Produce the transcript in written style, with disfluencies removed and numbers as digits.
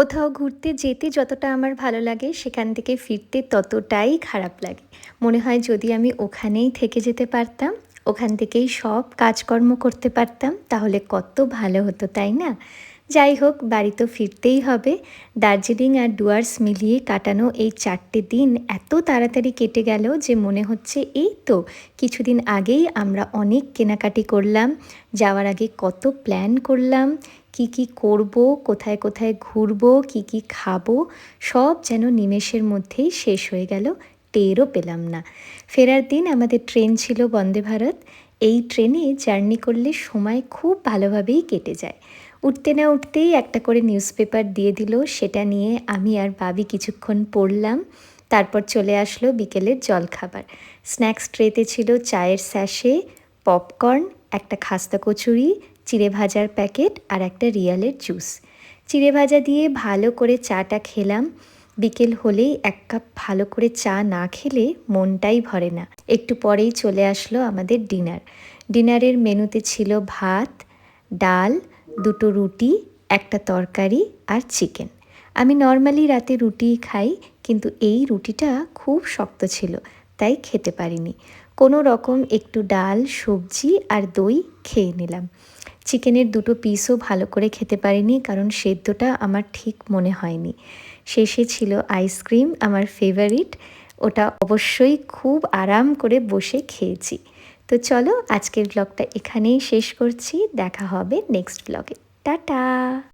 কোথাও ঘুরতে যেতে যতটা আমার ভালো লাগে সেখান থেকে ফিরতে ততটাই খারাপ লাগে। মনে হয় যদি আমি ওখানেই থেকে যেতে পারতাম, ওখান থেকেই সব কাজকর্ম করতে পারতাম তাহলে কত ভালো হতো, তাই না? যাই হোক, বাড়ি তো ফিরতেই হবে। দার্জিলিং আর ডুয়ার্স মিলিয়ে কাটানো এই 4টে দিন এত তাড়াতাড়ি কেটে গেল যে মনে হচ্ছে এই তো কিছুদিন আগেই আমরা অনেক কেনাকাটি করলাম। যাওয়ার আগে কত প্ল্যান করলাম, কি কি করব, কোথায় কোথায় ঘুরবো, কি কি খাবো, সব যেন নিমেষের মধ্যেই শেষ হয়ে গেল, টেরও পেলাম না। ফেরার দিন আমাদের ট্রেন ছিল বন্দে ভারত। এই ট্রেনে জার্নি করলে সময় খুব ভালোভাবেই কেটে যায়। উঠতে না উঠতেই একটা করে নিউজ পেপার দিয়ে দিল, সেটা নিয়ে আমি আর বাবি কিছুক্ষণ পড়লাম। তারপর চলে আসলো বিকেলের জলখাবার। স্ন্যাক্স ট্রেতে ছিল চায়ের স্যাশে, পপকর্ন, একটা খাস্তা কচুরি, চিড়ে ভাজার প্যাকেট আর একটা রিয়ালের জুস। চিড়ে ভাজা দিয়ে ভালো করে চাটা খেলাম। বিকেল হলেই এক কাপ ভালো করে চা না খেলে মনটাই ভরে না। একটু পরেই চলে আসলো আমাদের ডিনার। ডিনারের মেনুতে ছিল ভাত, ডাল, দুটো রুটি, একটা তরকারি আর চিকেন। আমি নর্মালি রাতে রুটিই খাই, কিন্তু এই রুটিটা খুব শক্ত ছিল, তাই খেতে পারিনি। কোনো রকম একটু ডাল, সবজি আর দই খেয়ে নিলাম। চিকেনের দুটো পিসও ভালো করে খেতে পারিনি, কারণ সেদ্ধটা আমার ঠিক মনে হয়নি। শেষে ছিল আইসক্রিম, আমার ফেভারিট। ওটা অবশ্যই খুব আরাম করে বসে খেয়েছি। তো চলো, আজকের ব্লগটা এখানেই শেষ করছি। দেখা হবে নেক্সট ব্লগে। টাটা।